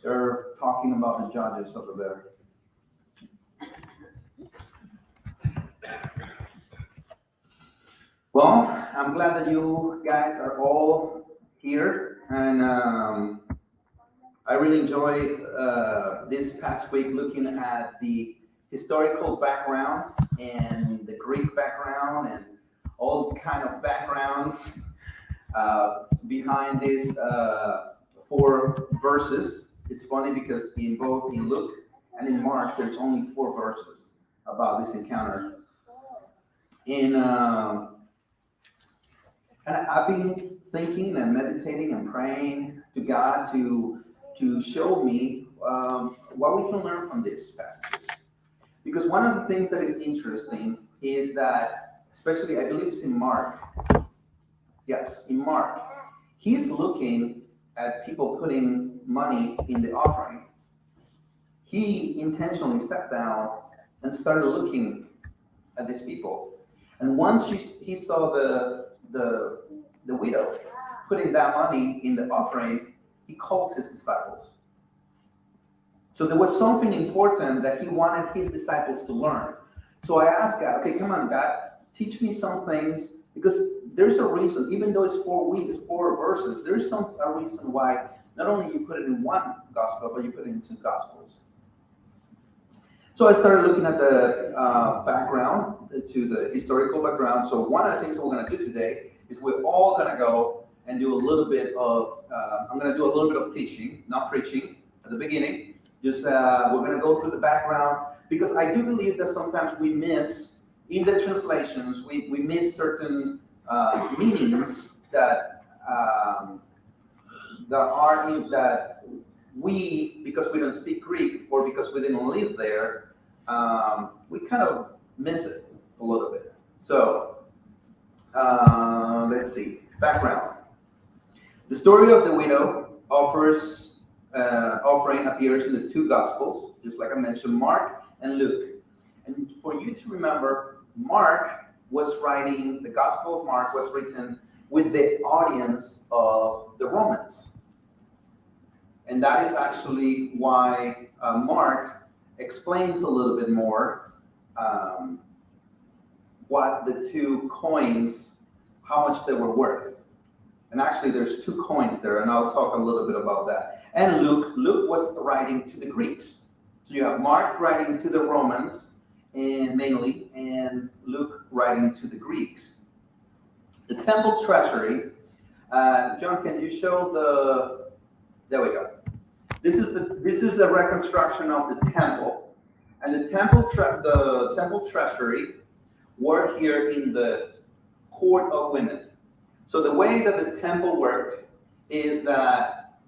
They're talking about the judges over there. Well, I'm glad that you guys are all here, and I really enjoyed this past week looking at the historical background and the Greek background and all kind of backgrounds behind these four verses. It's funny because in both in Luke and in Mark, there's only four verses about this encounter. And and I've been thinking and meditating and praying to God to show me what we can learn from these passages. Because one of the things that is interesting is that, especially I believe it's in Mark. Yes, in Mark, he's looking at people putting money in the offering. He intentionally sat down and started looking at these people. And once he saw the widow putting that money in the offering, he calls his disciples. So there was something important that he wanted his disciples to learn. So I asked God, okay, come on, God, teach me some things, because there's a reason, even though it's four verses, there's a reason why not only you put it in one gospel, but you put it in two gospels. So I started looking at the background, to the historical background. So one of the things that we're going to do today is we're all going to go and do a little bit of, I'm going to do a little bit of teaching, not preaching at the beginning. Just we're going to go through the background, because I do believe that sometimes we miss, in the translations, we miss certain meanings that that we, because we don't speak Greek or because we didn't live there, we kind of miss it a little bit. So let's see. Background. The story of the widow offering appears in the two Gospels, just like I mentioned, Mark and Luke. And for you to remember, the Gospel of Mark was written with the audience of the Romans. And that is actually why Mark explains a little bit more what the two coins, how much they were worth. And actually there's two coins there, and I'll talk a little bit about that. And Luke was writing to the Greeks. So you have Mark writing to the Romans, and mainly, and Luke writing to the Greeks. The temple treasury, John, can you show there we go. This is a reconstruction of the temple, and the temple treasury were here in the court of women. So the way that the temple worked is that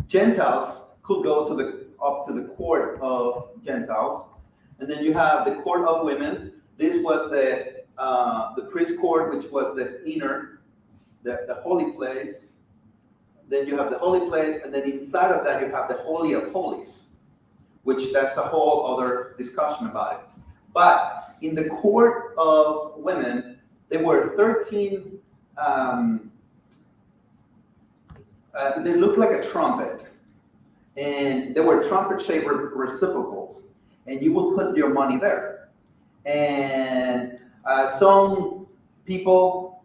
Gentiles could go up to the court of Gentiles, and then you have the court of women. This was the priest court, which was the inner, the holy place. Then you have the holy place, and then inside of that you have the Holy of Holies, which that's a whole other discussion about it. But in the court of women, there were 13, they looked like a trumpet, and there were trumpet-shaped receptacles, and you would put your money there. And some people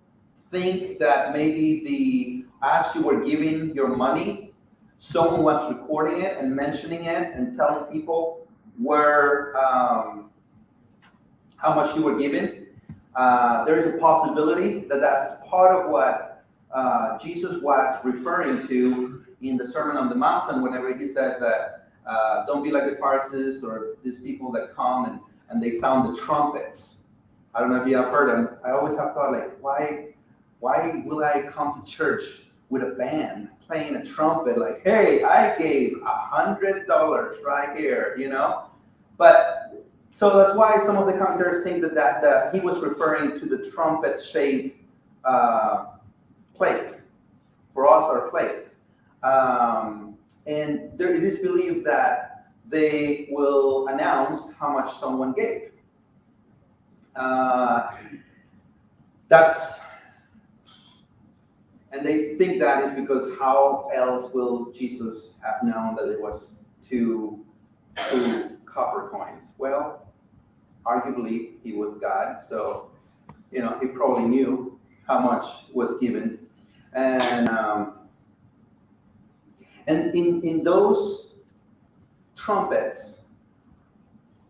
think that maybe as you were giving your money, someone was recording it and mentioning it and telling people where how much you were giving. There is a possibility that that's part of what Jesus was referring to in the Sermon on the Mountain, whenever he says that don't be like the Pharisees or these people that come and they sound the trumpets. I don't know if you have heard them. I always have thought, like, why will I come to church with a band playing a trumpet? Like, hey, I gave $100 right here, you know? But so that's why some of the commentators think that he was referring to the trumpet-shaped plate. For us, our plates. And it is believed that they will announce how much someone gave. And they think that is because how else will Jesus have known that it was two copper coins? Well, arguably he was God, so he probably knew how much was given, and in those trumpets,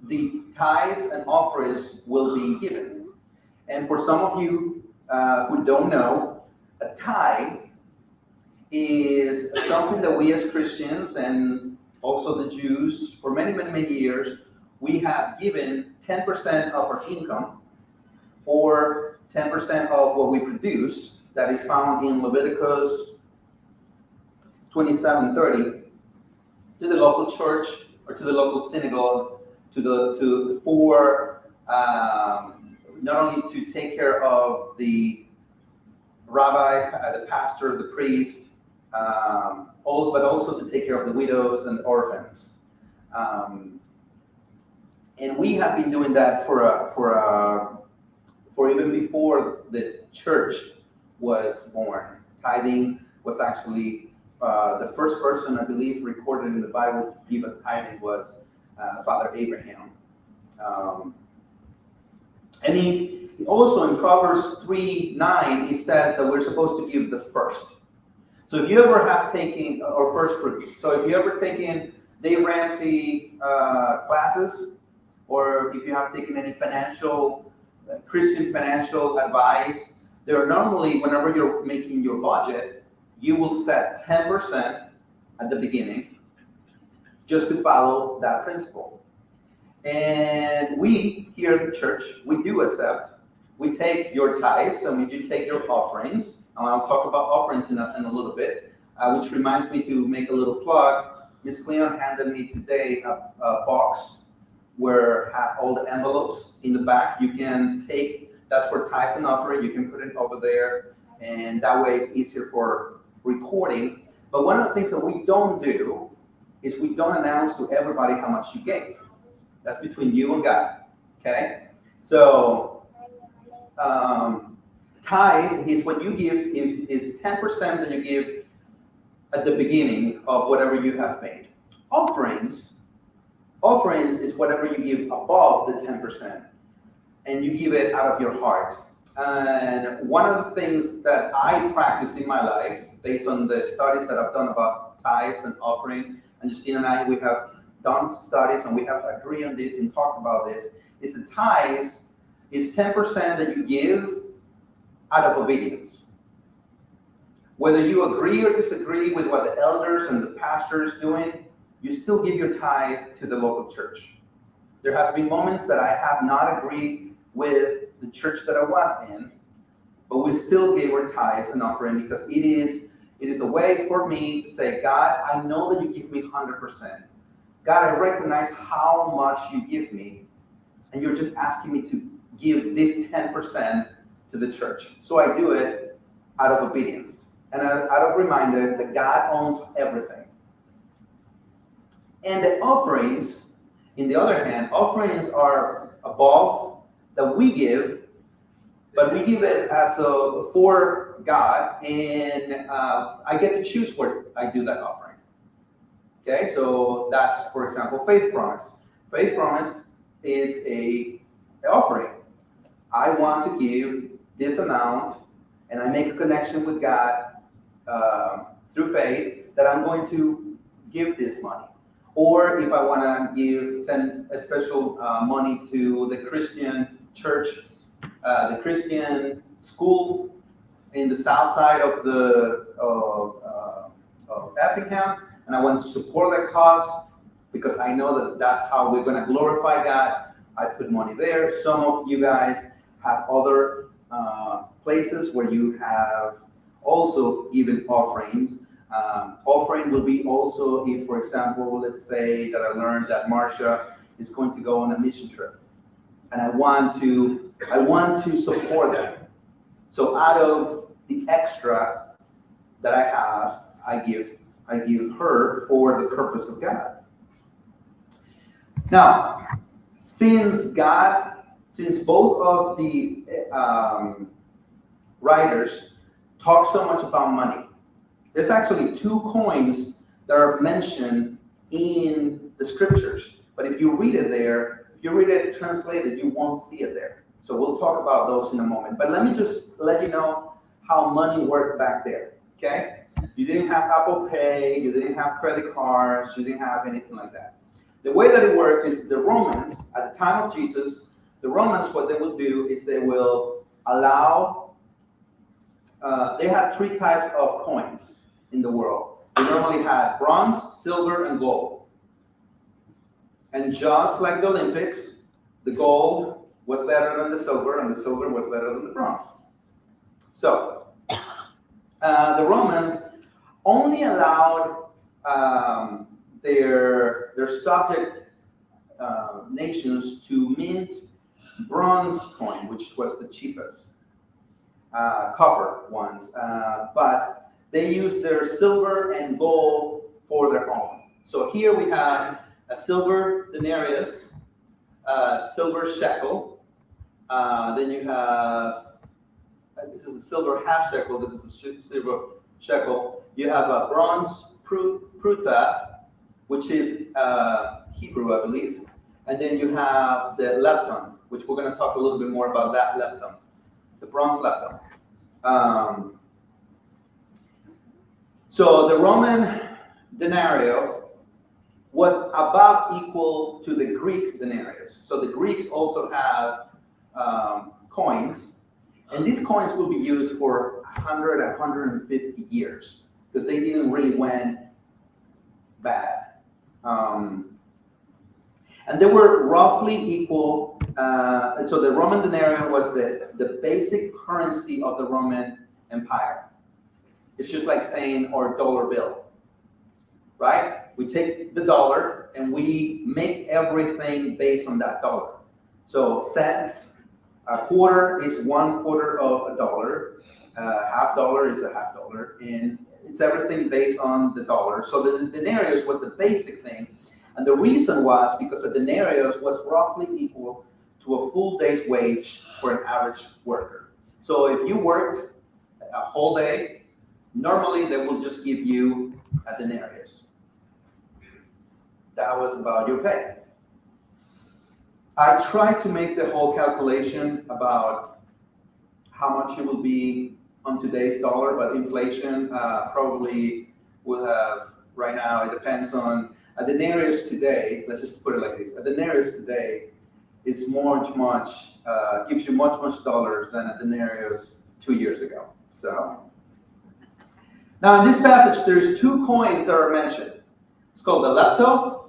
the tithes and offerings will be given. And for some of you who don't know, a tithe is something that we as Christians and also the Jews, for many, many, many years, we have given 10% of our income or 10% of what we produce, that is found in Leviticus 27:30, to the local church or to the local synagogue, for not only to take care of the rabbi, the pastor, the priest, but also to take care of the widows and orphans. And we have been doing that for even before the church was born. Tithing was actually the first person, I believe, recorded in the Bible to give a tithing was Father Abraham. And he also in Proverbs 3:9, it says that we're supposed to give the first. So if you ever have taken, or first fruits, so if you ever taken Dave Ramsey classes, or if you have taken any Christian financial advice, there are normally, whenever you're making your budget, you will set 10% at the beginning just to follow that principle. And we here at the church, we do accept, we take your tithes and we do take your offerings. And I'll talk about offerings in a little bit, which reminds me to make a little plug. Ms. Cleon handed me today a box where have all the envelopes in the back. You can take, that's for tithes and offering, you can put it over there, and that way it's easier for recording. But one of the things that we don't do is we don't announce to everybody how much you gave. That's between you and God, okay? So, tithe is what you give, is 10% that you give at the beginning of whatever you have made. Offerings is whatever you give above the 10%, and you give it out of your heart. And one of the things that I practice in my life, based on the studies that I've done about tithes and offering, and Justine and I, we have done studies and we have agreed on this and talked about this, is the tithes is 10% that you give out of obedience. Whether you agree or disagree with what the elders and the pastors doing, you still give your tithe to the local church. There has been moments that I have not agreed with the church that I was in, but we still gave our tithes and offering because it is a way for me to say, God, I know that you give me 100%. God, I recognize how much you give me, and you're just asking me to give this 10% to the church. So I do it out of obedience and out of reminder that God owns everything. And the offerings, in the other hand, offerings are above that we give, but we give it as for God, and I get to choose where I do that offering. Okay, so that's, for example, faith promise. Faith promise is a offering. I want to give this amount, and I make a connection with God through faith that I'm going to give this money. Or if I want to send a special money to the Christian church, the Christian school in the south side of Effingham, and I want to support that cause because I know that that's how we're going to glorify God. I put money there. Some of you guys have other places where you have also given offerings. Offering will be also if, for example, let's say that I learned that Marcia is going to go on a mission trip, and I want to support that. So out of the extra that I have, I give her for the purpose of God. Now, since both of the writers talk so much about money. There's actually two coins that are mentioned in the scriptures. But if you read it there, if you read it translated, you won't see it there. So we'll talk about those in a moment. But let me just let you know how money worked back there, okay? You didn't have Apple Pay, you didn't have credit cards, you didn't have anything like that. The way that it worked is the Romans, at the time of Jesus, the Romans, what they will do is they will allow, they had three types of coins in the world. They normally had bronze, silver, and gold. And just like the Olympics, the gold was better than the silver, and the silver was better than the bronze. So, the Romans only allowed their subject nations to mint bronze coin, which was the cheapest, copper ones, but they used their silver and gold for their own. So here we have a silver denarius, a silver shekel, then you have, this is a silver half shekel, this is a silver shekel. You have a bronze pruta, which is Hebrew, I believe. And then you have the lepton, which we're going to talk a little bit more about that lepton, the bronze lepton. So the Roman denario was about equal to the Greek denarius. So the Greeks also have coins, and these coins will be used for 100, 150 years because they didn't really went bad. And they were roughly equal. And so the Roman denarius was the basic currency of the Roman Empire. It's just like saying our dollar bill, right? We take the dollar and we make everything based on that dollar. So cents, a quarter is 1/4 of a dollar, half dollar is a half dollar, and it's everything based on the dollar. So the denarius was the basic thing. And the reason was because a denarius was roughly equal to a full day's wage for an average worker. So if you worked a whole day, normally they will just give you a denarius. That was about your pay. I tried to make the whole calculation about how much it will be on today's dollar, but inflation probably will have, right now, it depends on, a denarius today, let's just put it like this, a denarius today, it's gives you much dollars than a denarius 2 years ago. So, now in this passage, there's two coins that are mentioned. It's called the lepto,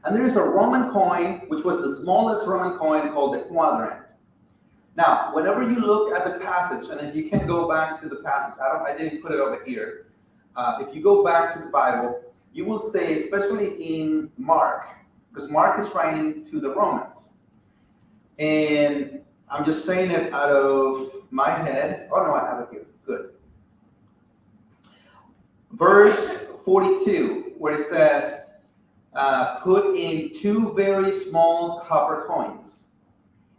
and there is a Roman coin, which was the smallest Roman coin, called the quadrant. Now, whenever you look at the passage, and if you can go back to the passage, I didn't put it over here. If you go back to the Bible, you will say, especially in Mark, because Mark is writing to the Romans. And I'm just saying it out of my head. Oh, no, I have it here. Good. Verse 42, where it says, put in 2 very small copper coins.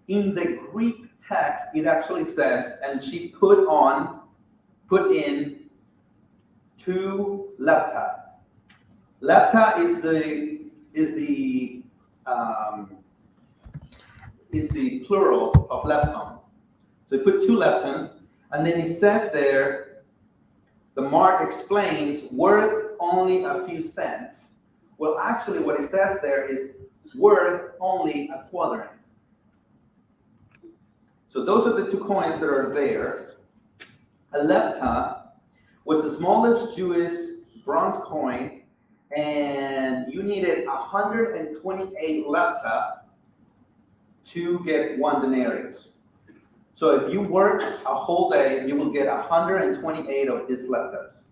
In the Greek text, it actually says, and she put in 2 lepta. Lepta is the plural of lepton. So you put 2 lepton, and then it says there, the mark explains, worth only a few cents. Well, actually, what it says there is worth only a quadrant. So those are the 2 coins that are there. A lepta was the smallest Jewish bronze coin, and you needed 128 lepta to get 1 denarius. So if you worked a whole day, you will get 128 of these leptas.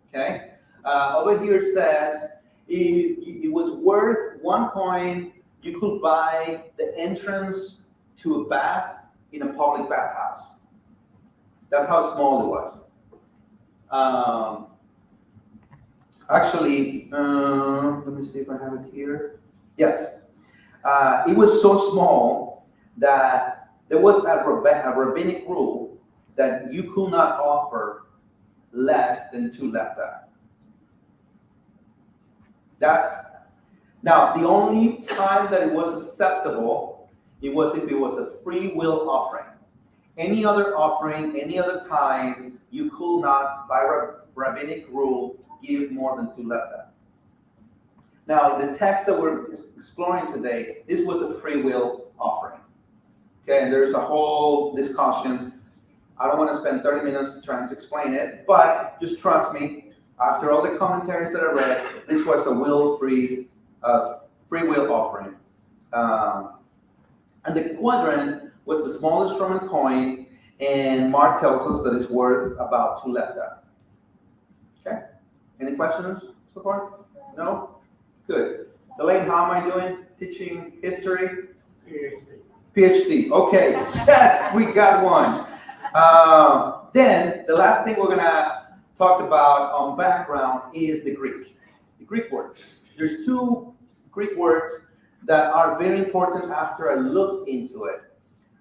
Okay? Over here it says it was worth 1 coin. You could buy the entrance to a bath in a public bathhouse. That's how small it was. Actually, let me see if I have it here. Yes. It was so small that there was a rabbinic rule that you could not offer less than 2 lepta. That's now the only time that it was acceptable, it was if it was a free will offering. Any other offering, any other tithe, you could not, by rabbinic rule, give more than 2 lepta. Now, the text that we're exploring today, this was a free will offering. Okay, and there's a whole discussion. I don't want to spend 30 minutes trying to explain it, but just trust me, after all the commentaries that I read, this was a free will offering. And the quadrant was the smallest Roman coin, and Mark tells us that it's worth about 2 lepta. Okay? Any questions so far? No? Good. Elaine, how am I doing? Teaching history? PhD. PhD. Okay. Yes, we got one. Then the last thing we're gonna talk about on background is the Greek words. There's 2 Greek words that are very important after I looked into it.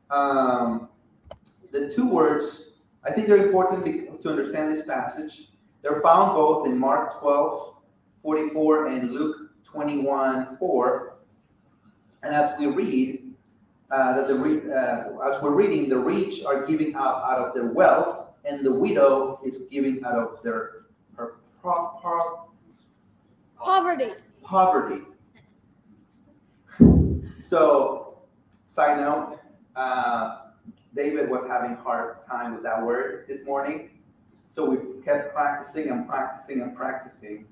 The 2 words, I think they're important to understand this passage. They're found both in Mark 12:44 and Luke 21:4. And as we read, as we're reading, the rich are giving out of their wealth, and the widow is giving out of her Poverty. poverty. So, side note, David was having a hard time with that word this morning. So we kept practicing and practicing and practicing.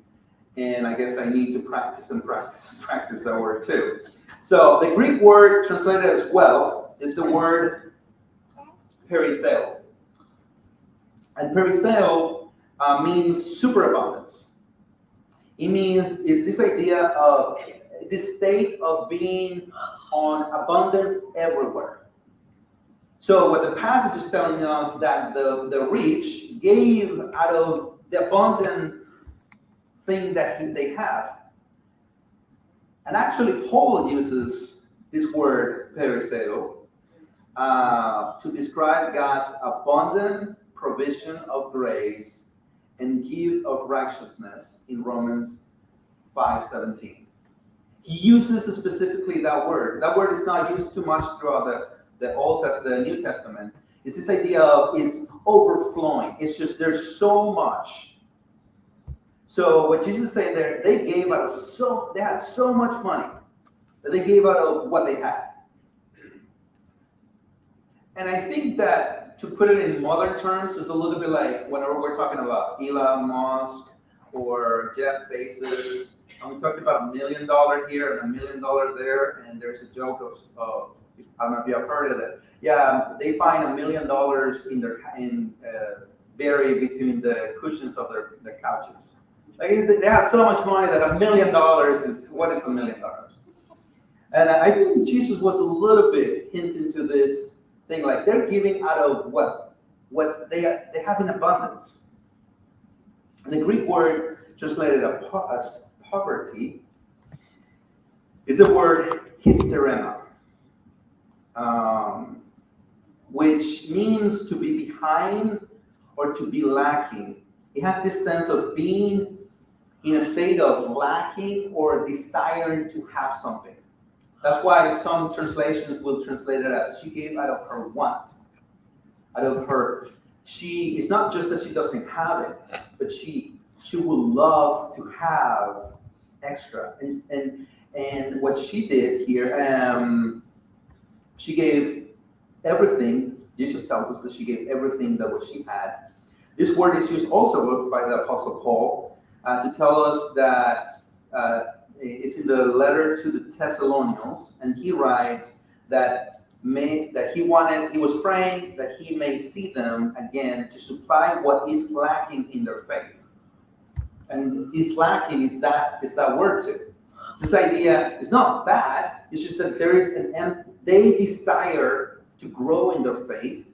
And I guess I need to practice and practice and practice that word too. So the Greek word translated as wealth is the word periseo. And periseo means superabundance. It means is this idea of this state of being on abundance everywhere. So what the passage is telling us that the rich gave out of the abundant thing that they have. And actually Paul uses this word periseo to describe God's abundant provision of grace and gift of righteousness in Romans 5:17. He uses specifically that word. That word is not used too much throughout the New Testament. It's this idea of it's overflowing. It's just there's so much. So what Jesus is saying there, they had so much money that they gave out of what they had. And I think that to put it in modern terms is a little bit like whenever we're talking about Elon Musk or Jeff Bezos, and we talked about $1 million here and $1 million there, and there's a joke of I don't know if you have heard of it. Yeah, they find $1 million buried between the cushions of their couches. Like they have so much money that $1 million is what is $1 million? And I think Jesus was a little bit hinting to this thing, like they're giving out of what they have in abundance. And the Greek word translated as poverty is the word hysterema, which means to be behind or to be lacking. It has this sense of being in a state of lacking or desiring to have something. That's why some translations will translate it as she gave out of her want, out of her. It's not just that she doesn't have it, but she would love to have extra. And what she did here, she gave everything. Jesus tells us that she gave everything that what she had. This word is used also by the Apostle Paul to tell us that it's in the letter to the Thessalonians, and he writes that he was praying that he may see them again to supply what is lacking in their faith. And is lacking is that word too. This idea is not bad. It's just that there is they desire to grow in their faith,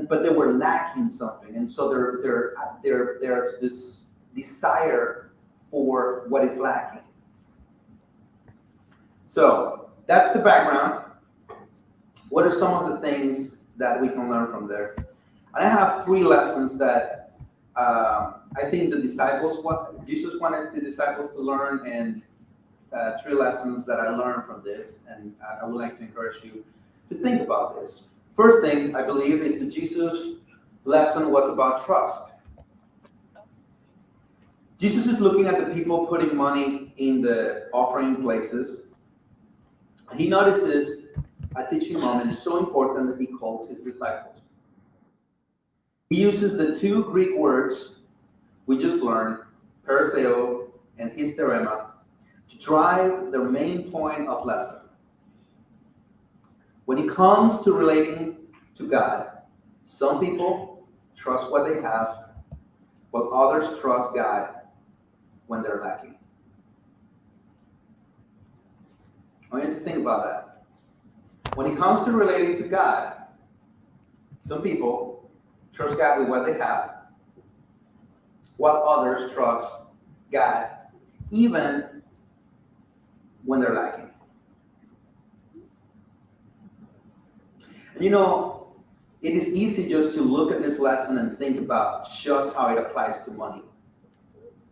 but they were lacking something, and so there's this desire for what is lacking. So that's the background. What are some of the things that we can learn from there? And I have three lessons that I think Jesus wanted the disciples to learn, and three lessons that I learned from this, and I would like to encourage you to think about this. First thing I believe is that Jesus' lesson was about trust. Jesus is looking at the people putting money in the offering places. He notices a teaching moment so important that he calls his disciples. He uses the two Greek words we just learned, periseo and hysterema, to drive the main point of lesson. When it comes to relating to God, some people trust what they have, while others trust God when they're lacking. I want you to think about that. When it comes to relating to God, some people trust God with what they have, while others trust God even when they're lacking. And it is easy just to look at this lesson and think about just how it applies to money,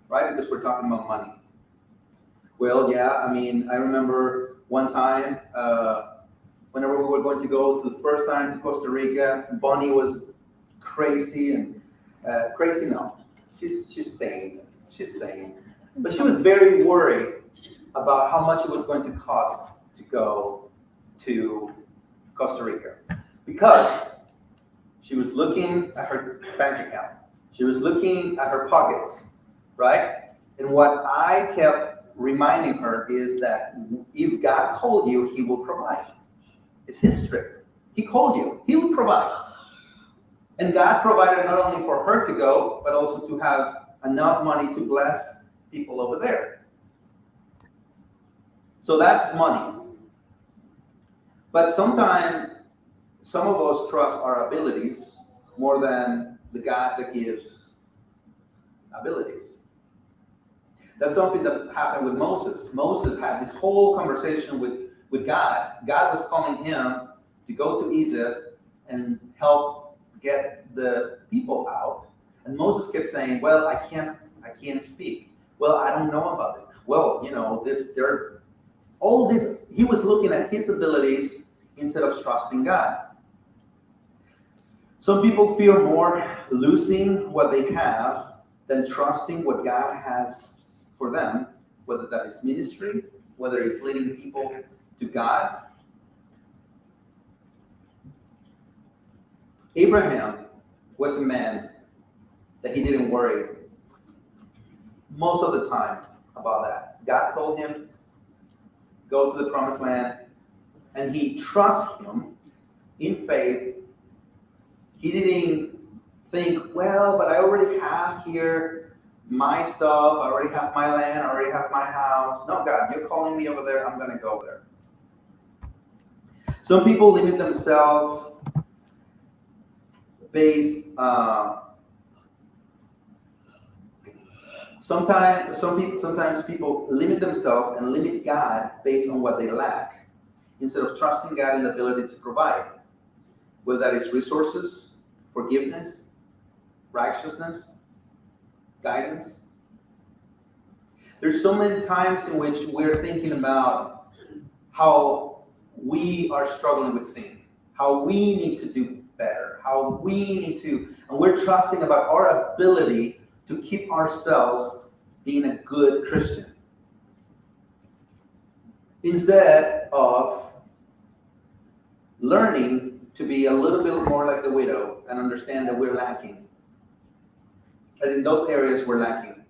right? Because we're talking about money. Well, yeah, I remember one time, whenever we were going to go to the first time to Costa Rica, Bonnie was crazy and crazy. No, she's sane. She's sane, but she was very worried about how much it was going to cost to go to Costa Rica, because she was looking at her bank account. She was looking at her pockets, right? And what I kept reminding her is that if God called you, he will provide. It's his trip. He called you. He will provide. And God provided not only for her to go, but also to have enough money to bless people over there. So that's money. But sometimes some of us trust our abilities more than the God that gives abilities. That's something that happened with Moses. Moses had this whole conversation with God. God was calling him to go to Egypt and help get the people out. And Moses kept saying, well, I can't speak. Well, I don't know about this. Well, all this, he was looking at his abilities instead of trusting God. Some people fear more losing what they have than trusting what God has for them, whether that is ministry, whether it's leading people to God. Abraham was a man that he didn't worry most of the time about that. God told him, go to the promised land, and he trusted him in faith. He didn't think, well, but I already have here my stuff, I already have my land, I already have my house. No, God, you're calling me over there, I'm going to go there. Some people limit themselves based, sometimes people limit themselves and limit God based on what they lack, instead of trusting God in the ability to provide, whether that is resources, forgiveness, righteousness, guidance. There's so many times in which we're thinking about how we are struggling with sin, how we need to do better, how we need to, and we're trusting about our ability to keep ourselves being a good Christian, instead of learning to be a little bit more like the widow and understand that we're lacking. And in those areas we're lacking.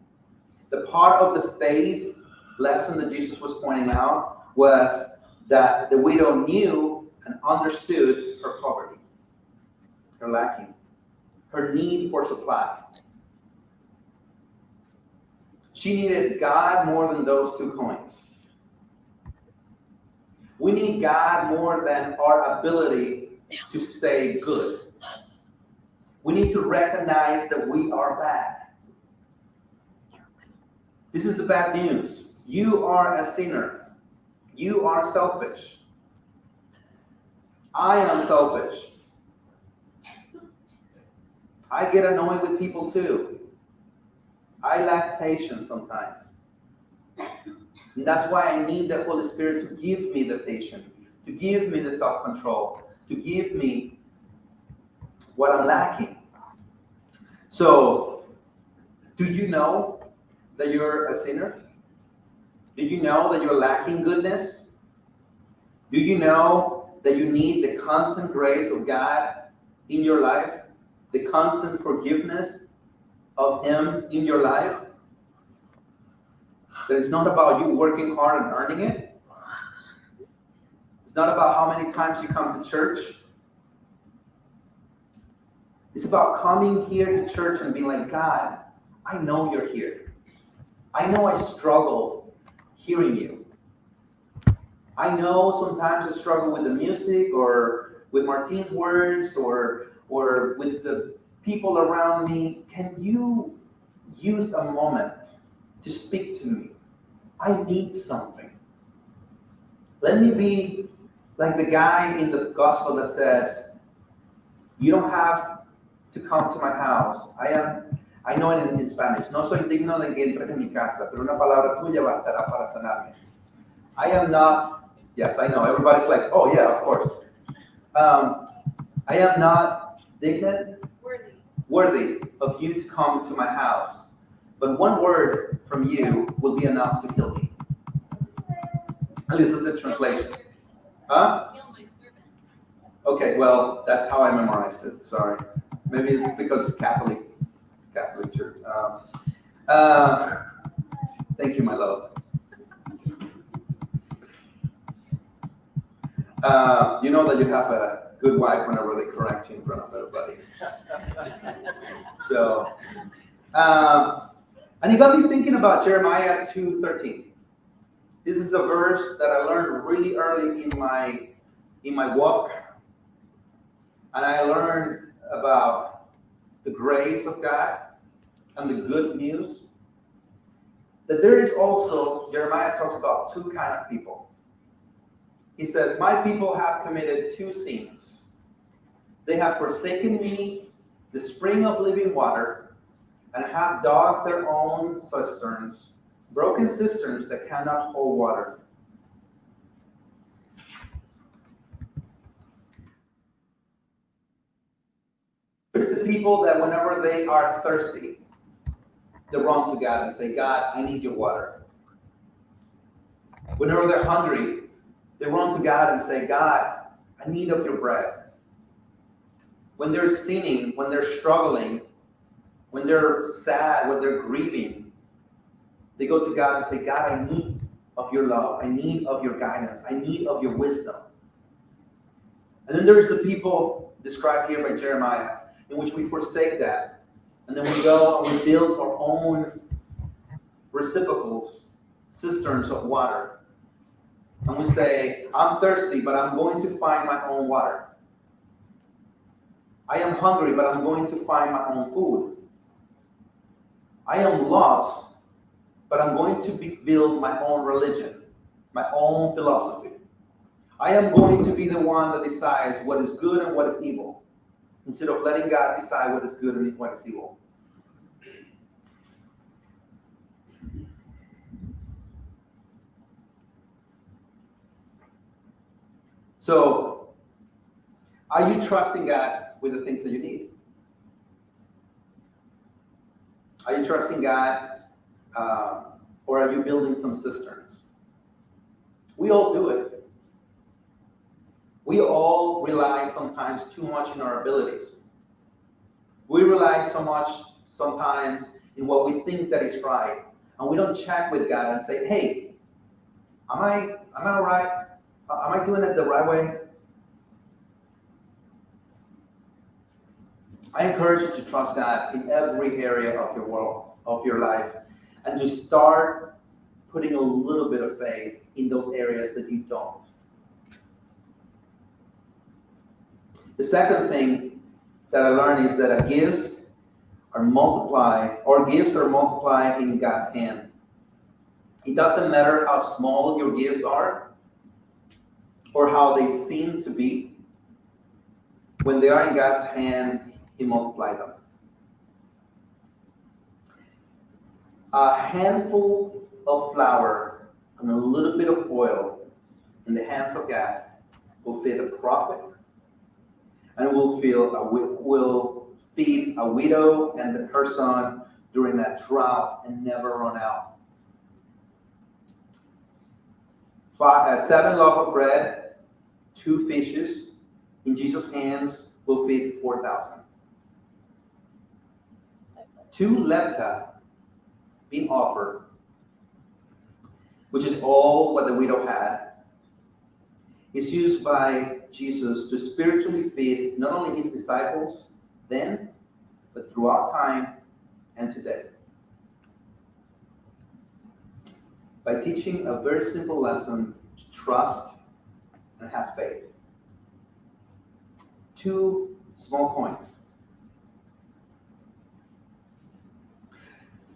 The part of the faith lesson that Jesus was pointing out was that the widow knew and understood her poverty, her lacking, her need for supply. She needed God more than those 2 coins. We need God more than our ability to stay good. We need to recognize that we are bad. This is the bad news. You are a sinner. You are selfish. I am selfish. I get annoyed with people too. I lack patience sometimes. And that's why I need the Holy Spirit to give me the patience, to give me the self-control, to give me what I'm lacking. So, do you know that you're a sinner? Do you know that you're lacking goodness? Do you know that you need the constant grace of God in your life? The constant forgiveness of Him in your life? That it's not about you working hard and earning it. It's not about how many times you come to church. It's about coming here to church and being like, God, I know you're here. I know I struggle hearing you. I know sometimes I struggle with the music or with Martine's words or with the people around me. Can you use a moment to speak to me? I need something. Let me be like the guy in the gospel that says, you don't have to come to my house. I know in Spanish, no soy digno de que entres en mi casa, pero una palabra tuya bastará para sanarme. I am not, yes, I know, everybody's like, oh yeah, of course. I am not worthy of you to come to my house, but one word from you will be enough to heal me. At least that's the translation. Huh? Okay, well, that's how I memorized it. Sorry. Maybe because Catholic Church. Thank you, my love. You know that you have a good wife whenever they correct you in front of everybody. So, and it got me thinking about Jeremiah 2:13. This is a verse that I learned really early in my walk, and I learned about the grace of God and the good news. That there is also, Jeremiah talks about two kind of people. He says, my people have committed two sins. They have forsaken me, the spring of living water, and have dug their own cisterns, broken cisterns that cannot hold water. It's the people that whenever they are thirsty, they run to God and say, God, I need your water. Whenever they're hungry, they run to God and say, God, I need of your bread. When they're sinning, when they're struggling, when they're sad, when they're grieving, they go to God and say, God, I need of your love. I need of your guidance. I need of your wisdom. And then there's the people described here by Jeremiah, in which we forsake that. And then we go and we build our own receptacles, cisterns of water. And we say, I'm thirsty, but I'm going to find my own water. I am hungry, but I'm going to find my own food. I am lost, but I'm going to build my own religion, my own philosophy. I am going to be the one that decides what is good and what is evil, instead of letting God decide what is good and what is evil. So, are you trusting God with the things that you need? Are you trusting God, or are you building some cisterns? We all do it. We all rely sometimes too much on our abilities. We rely so much sometimes in what we think that is right, and we don't check with God and say, "Hey, am I all right? Am I doing it the right way?" I encourage you to trust God in every area of your world, of your life, and to start putting a little bit of faith in those areas that you don't. The second thing that I learned is that a gift are multiplied, or gifts are multiplied in God's hand. It doesn't matter how small your gifts are or how they seem to be. When they are in God's hand, He multiplies them. A handful of flour and a little bit of oil in the hands of God will feed a prophet, and will feed a widow and her son during that drought and never run out. 7 loaves of bread, 2 fishes in Jesus' hands will feed 4,000. 2 lepta being offered, which is all what the widow had, is used by Jesus to spiritually feed not only his disciples then, but throughout time and today. By teaching a very simple lesson to trust and have faith. 2 small coins.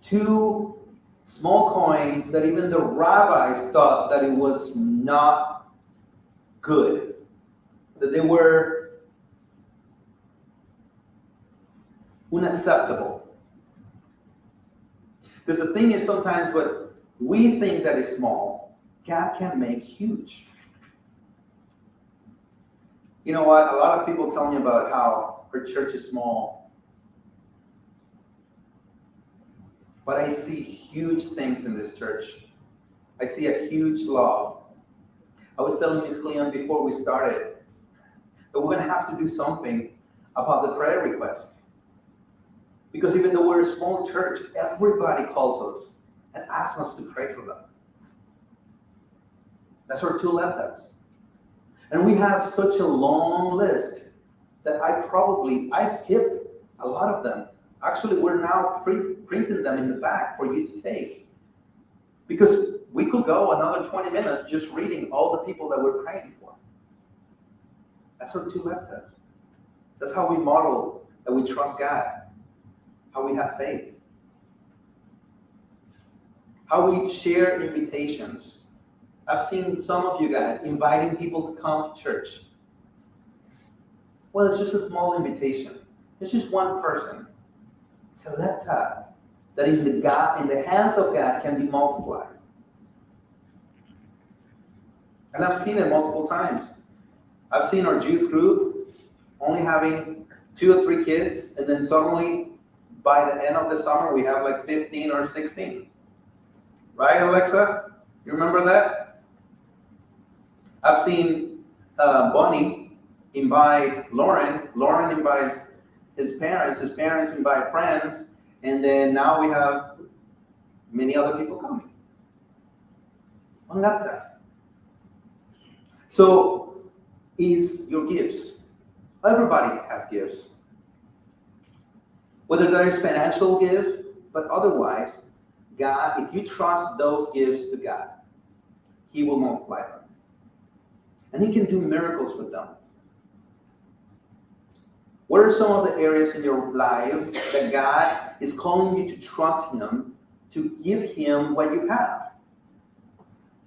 2 small coins that even the rabbis thought that it was not good, that they were unacceptable. Because the thing is, sometimes what we think that is small, God can make huge. You know what? A lot of people tell me about how her church is small. But I see huge things in this church. I see a huge love. I was telling Ms. Cleon before we started that we're going to have to do something about the prayer request. Because even though we're a small church, everybody calls us and asks us to pray for them. That's what 2 leptas. And we have such a long list that I skipped a lot of them. Actually, we're now printing them in the back for you to take. Because we could go another 20 minutes just reading all the people that we're praying for. That's what 2 leptas. That's how we model that we trust God. How we have faith. How we share invitations. I've seen some of you guys inviting people to come to church. Well, it's just a small invitation. It's just one person. It's a lepta that in the hands of God can be multiplied. And I've seen it multiple times. I've seen our youth group only having 2 or 3 kids, and then suddenly by the end of the summer we have like 15 or 16. Right, Alexa? You remember that? I've seen Bonnie invite Lauren. Lauren invites his parents invite friends, and then now we have many other people coming. I love that. So, is your gifts. Everybody has gifts. Whether that is financial gift, but otherwise, God, if you trust those gifts to God, He will multiply them. And He can do miracles with them. What are some of the areas in your life that God is calling you to trust Him, to give Him what you have?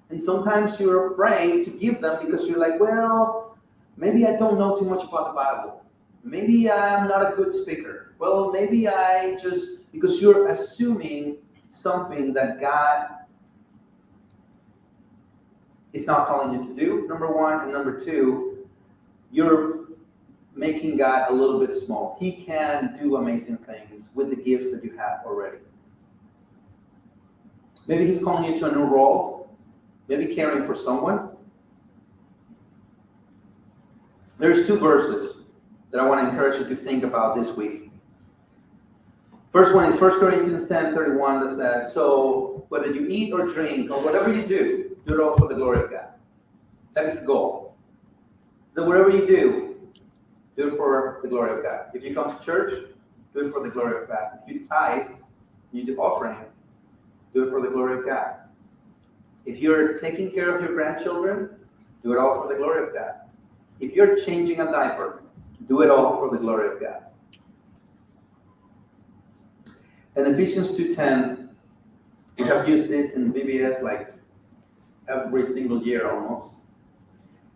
And sometimes you're afraid to give them because you're like, well, maybe I don't know too much about the Bible. Maybe I'm not a good speaker. Well, maybe because you're assuming something that God is not calling you to do, number one. And number two, you're making God a little bit small. He can do amazing things with the gifts that you have already. Maybe He's calling you to a new role, maybe caring for someone. There's 2 verses that I want to encourage you to think about this week. First one is 1 Corinthians 10:31 that says, so whether you eat or drink or whatever you do, do it all for the glory of God. That is the goal. So whatever you do it for the glory of God. If you come to church, do it for the glory of God. If you tithe, you do offering, do it for the glory of God. If you're taking care of your grandchildren, do it all for the glory of God. If you're changing a diaper, do it all for the glory of God. And Ephesians 2:10, we have used this in VBS like every single year almost.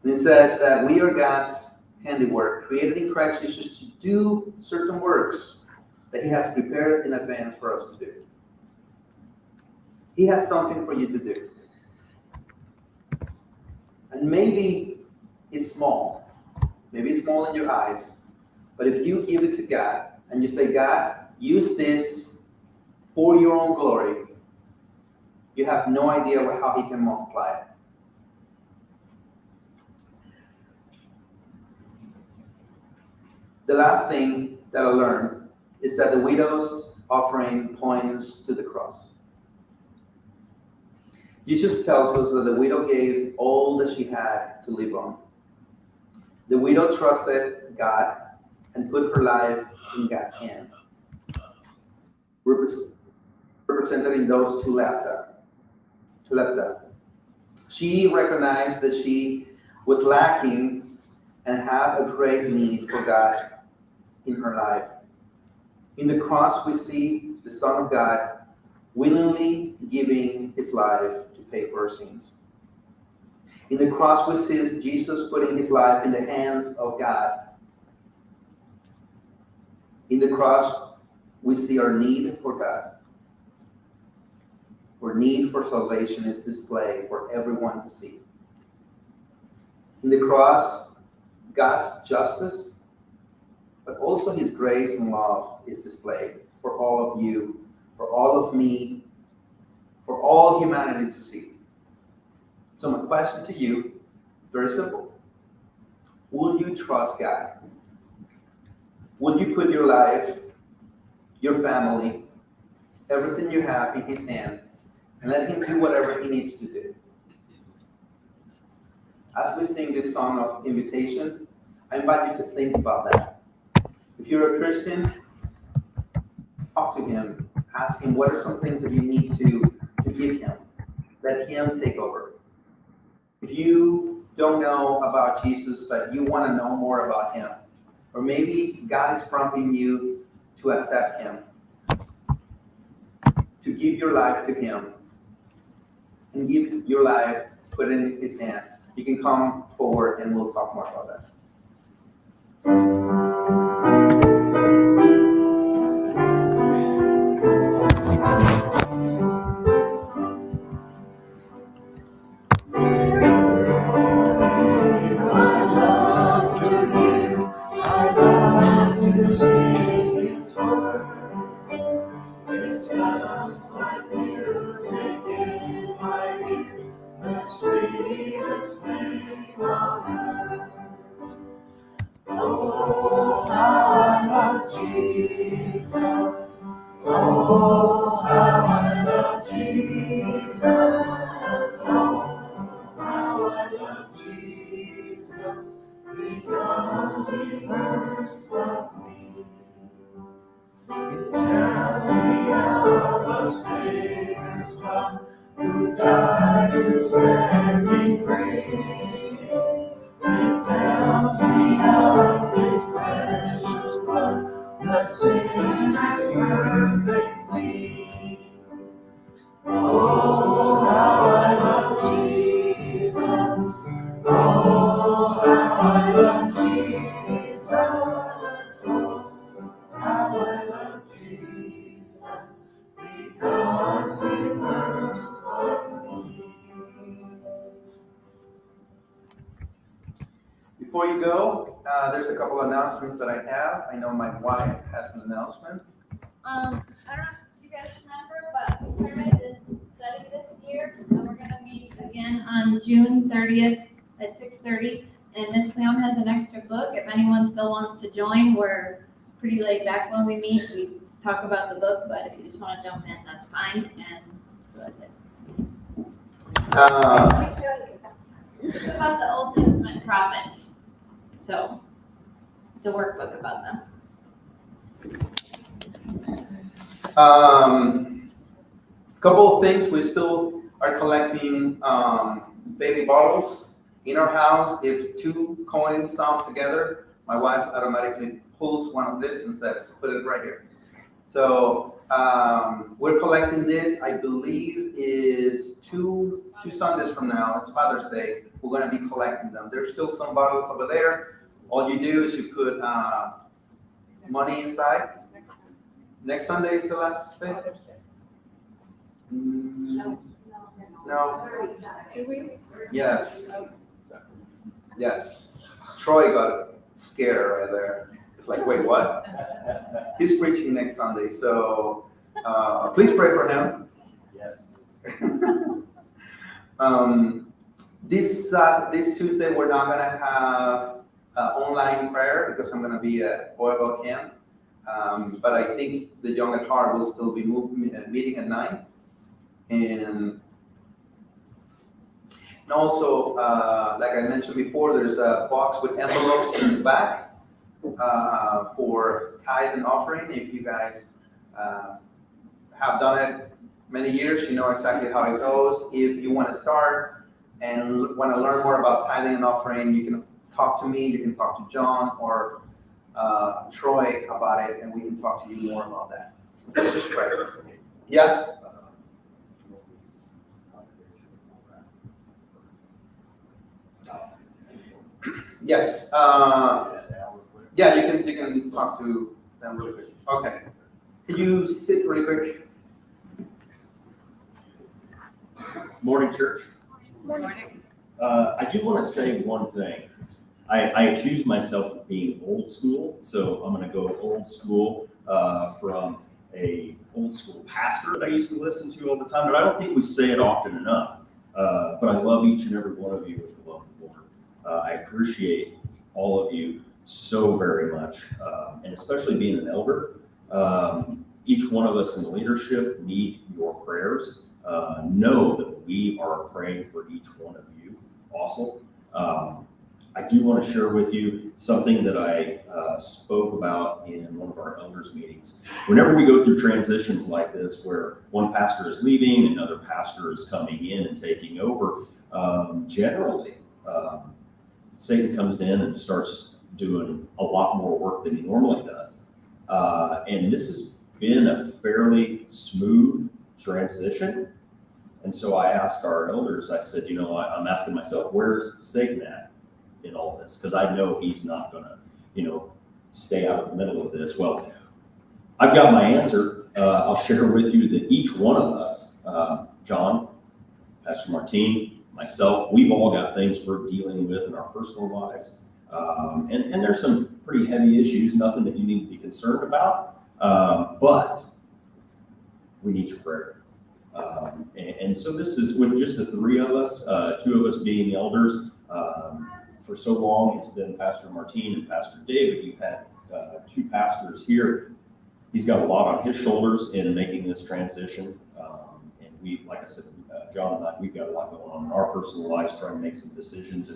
And it says that we are God's handiwork, created in Christ Jesus to do certain works that He has prepared in advance for us to do. He has something for you to do. And maybe it's small. Maybe it's small in your eyes. But if you give it to God and you say, God, use this for your own glory, you have no idea how he can multiply it. The last thing that I learned is that the widow's offering points to the cross. Jesus tells us that the widow gave all that she had to live on. The widow trusted God and put her life in God's hand, represented in those two lepta. She recognized that she was lacking and had a great need for God in her life. In the cross, we see the Son of God willingly giving his life to pay for our sins. In the cross, we see Jesus putting his life in the hands of God. In the cross, we see our need for God. Our need for salvation is displayed for everyone to see. In the cross, God's justice, but also his grace and love is displayed for all of you, for all of me, for all humanity to see. So my question to you, very simple. Will you trust God? Will you put your life, your family, everything you have in his hand and let him do whatever he needs to do? As we sing this song of invitation, I invite you to think about that. If you're a Christian, talk to him. Ask him what are some things that you need to give him. Let him take over. If you don't know about Jesus, but you want to know more about him, or maybe God is prompting you to accept him, to give your life to him, and give your life, put it in his hand, you can come forward and we'll talk more about that. Oh, how I love Jesus. Oh, how I love Jesus. Oh, how I love Jesus. Because he first loved me. It tells me of a Savior's love who died to set me free. It tells me of his precious blood that sinners perfectly. Oh, how I love Jesus. Oh, how I love Jesus. Oh, how I love Jesus. Because he first loved me. Before you go, there's a couple of announcements that I have. I know my wife has an announcement. I don't know if you guys remember, but we started this study this year, and we're gonna meet again on June 30th at 6:30. And Miss Cleon has an extra book. If anyone still wants to join, we're pretty laid back when we meet. We talk about the book, but if you just wanna jump in, that's fine, and so that's it. It's about the Old Testament prophets. So it's a workbook about them. Couple of things. We still are collecting baby bottles in our house. If two coins sum together, my wife automatically pulls one of this and says, put it right here. So we're collecting this, I believe is two Sundays from now. It's Father's Day. We're going to be collecting them. There's still some bottles over there. All you do is you put money inside. Next Sunday is the last day. No. 2 weeks? Yes. Yes. Troy got scared right there. It's like, wait, what? He's preaching next Sunday, so please pray for him. Yes. This Tuesday, we're not gonna have online prayer because I'm gonna be at Oiva camp. But I think the Young at Heart will still be meeting at 9. And also, like I mentioned before, there's a box with envelopes in the back for tithe and offering. If you guys have done it many years, you know exactly how it goes. If you want to start and want to learn more about tithing and offering, you can talk to me, you can talk to John or Troy about it, and we can talk to you more about that. Let's just pray. Yeah? Yes. Yeah, you can talk to them really quick. Okay. Can you sit really quick? Morning, church. Morning. I do want to say one thing. I accuse myself of being old school, so I'm going to go old school from a old school pastor that I used to listen to all the time, but I don't think we say it often enough. But I love each and every one of you with the love of the Lord. I appreciate all of you so very much, and especially being an elder. Each one of us in leadership need your prayers. Know that we are praying for each one of you also. I do want to share with you something that I spoke about in one of our elders meetings. Whenever we go through transitions like this, where one pastor is leaving, another pastor is coming in and taking over, generally, Satan comes in and starts doing a lot more work than he normally does. And this has been a fairly smooth transition. And so I asked our elders, I said, I'm asking myself, where's Satan at in all this? Because I know he's not going to, stay out of the middle of this. Well, I've got my answer. I'll share with you that each one of us, John, Pastor Martine, myself, we've all got things we're dealing with in our personal lives. And there's some pretty heavy issues, nothing that you need to be concerned about. But we need your prayer. And so this is with just the three of us, two of us being elders. For so long, it's been Pastor Martine and Pastor David. You've had two pastors here. He's got a lot on his shoulders in making this transition. And we, like I said, John and I, we've got a lot going on in our personal lives, trying to make some decisions.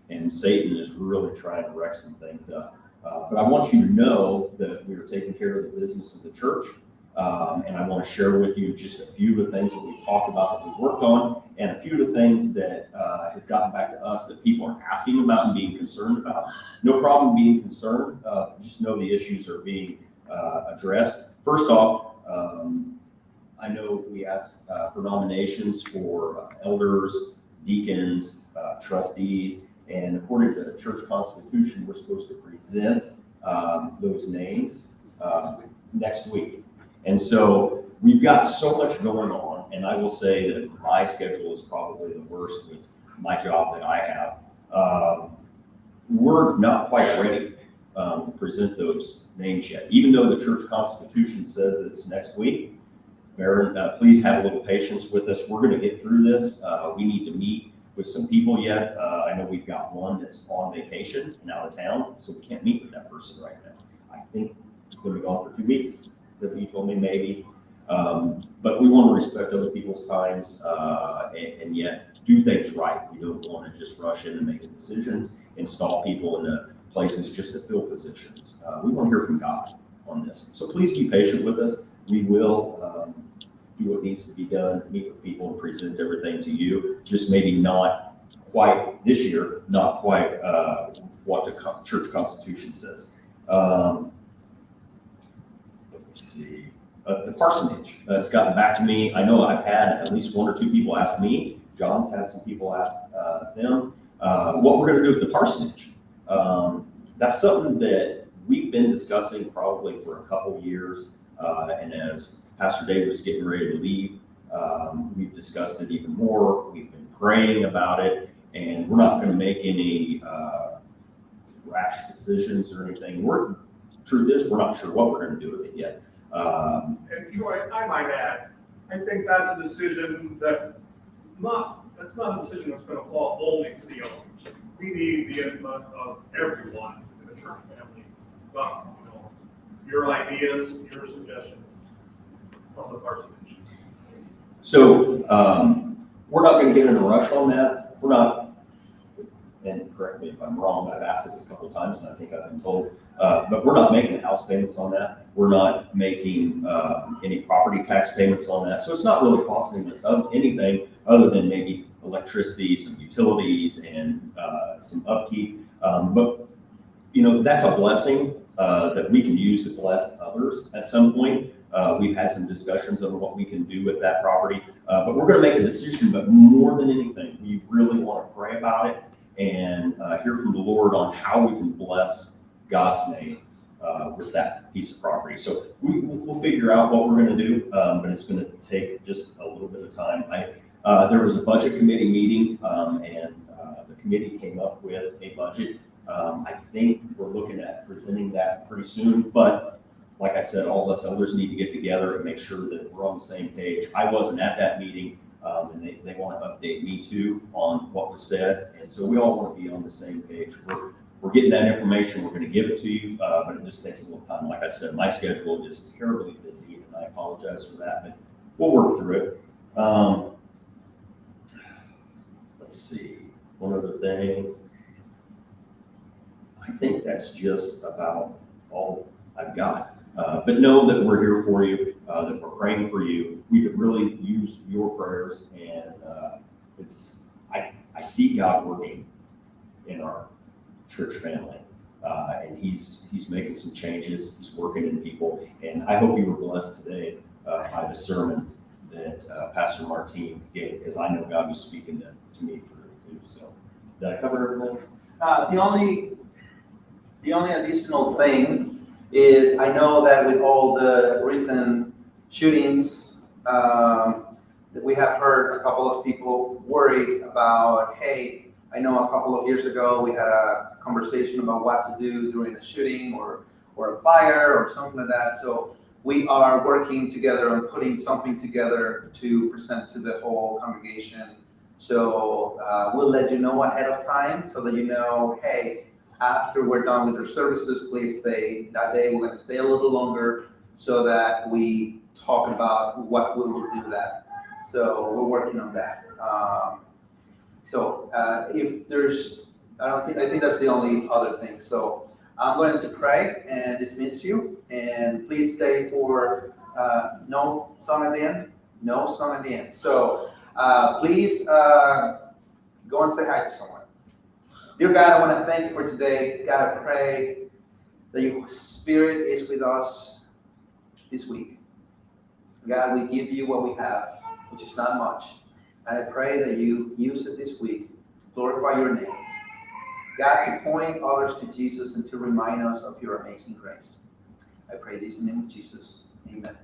And Satan is really trying to wreck some things up. But I want you to know that we are taking care of the business of the church. And I want to share with you just a few of the things that we've talked about, that we've worked on, and a few of the things that has gotten back to us that people are asking about and being concerned about. No problem being concerned. Just know the issues are being addressed. First off, I know we asked for nominations for elders, deacons, trustees, and according to the church constitution, we're supposed to present those names next week. And so we've got so much going on, and I will say that my schedule is probably the worst with my job that I have. We're not quite ready to present those names yet, even though the church constitution says that it's next week. Baron, please have a little patience with us. We're going to get through this. We need to meet with some people yet. I know we've got one that's on vacation and out of town, so we can't meet with that person right now. I think he's going to be gone for 2 weeks. That he told me maybe, but we want to respect other people's times and yet do things right. We don't want to just rush in and make decisions, install people into places just to fill positions. We want to hear from God on this. So please be patient with us. We will do what needs to be done, meet with people and present everything to you. Just maybe not quite this year, not quite what the church constitution says. Let's see, the parsonage. It's gotten back to me. I know I've had at least 1 or 2 people ask me. John's had some people ask them what we're going to do with the parsonage. That's something that we've been discussing probably for a couple years. And as Pastor David was getting ready to leave, We've discussed it even more. We've been praying about it, and we're not going to make any rash decisions or anything. Truth is, we're not sure what we're going to do with it yet. And Troy, I might add, I think that's a decision that's not a decision that's gonna fall only to the owners. We need the input of everyone in the church family. But, your ideas, your suggestions from the parsonage. So we're not going to get in a rush on that. We're not, and correct me if I'm wrong, I've asked this a couple of times and I think I've been told, but we're not making house payments on that. We're not making any property tax payments on that. So it's not really costing us anything other than maybe electricity, some utilities, and some upkeep. But, that's a blessing that we can use to bless others at some point. We've had some discussions on what we can do with that property, but we're going to make a decision. But more than anything, we really want to pray about it and hear from the Lord on how we can bless God's name with that piece of property. So we'll figure out what we're going to do, but it's going to take just a little bit of time. There was a budget committee meeting, and the committee came up with a budget. I think we're looking at presenting that pretty soon, but like I said, all of us elders need to get together and make sure that we're on the same page. I wasn't at that meeting, and they want to update me too on what was said, and so we all want to be on the same page. We're getting that information, we're going to give it to you, but it just takes a little time. Like I said, my schedule is terribly busy, and I apologize for that, but we'll work through it. Let's see, one other thing. I think that's just about all I've got. But know that we're here for you, that we're praying for you. We could really use your prayers, and I see God working in our church family, and he's making some changes. He's working in people, and I hope you were blessed today by the sermon that Pastor Martine gave, because I know God was speaking to me through it too. So did I cover everything? The only additional thing is, I know that with all the recent shootings, that we have heard a couple of people worried about, hey, I know a couple of years ago we had a conversation about what to do during a shooting or a fire or something like that. So we are working together on putting something together to present to the whole congregation. So we'll let you know ahead of time so that you know, hey, after we're done with our services, please stay. That day we're going to stay a little longer so that we talk about what we will do that. So we're working on that. If there's, I think that's the only other thing. So I'm going to pray and dismiss you, and please stay for no song at the end. No song at the end. So please go and say hi to someone. Dear God, I want to thank you for today. God, I pray that your Spirit is with us this week. God, we give you what we have, which is not much. And I pray that you use it this week to glorify your name. God, to point others to Jesus and to remind us of your amazing grace. I pray this in the name of Jesus. Amen.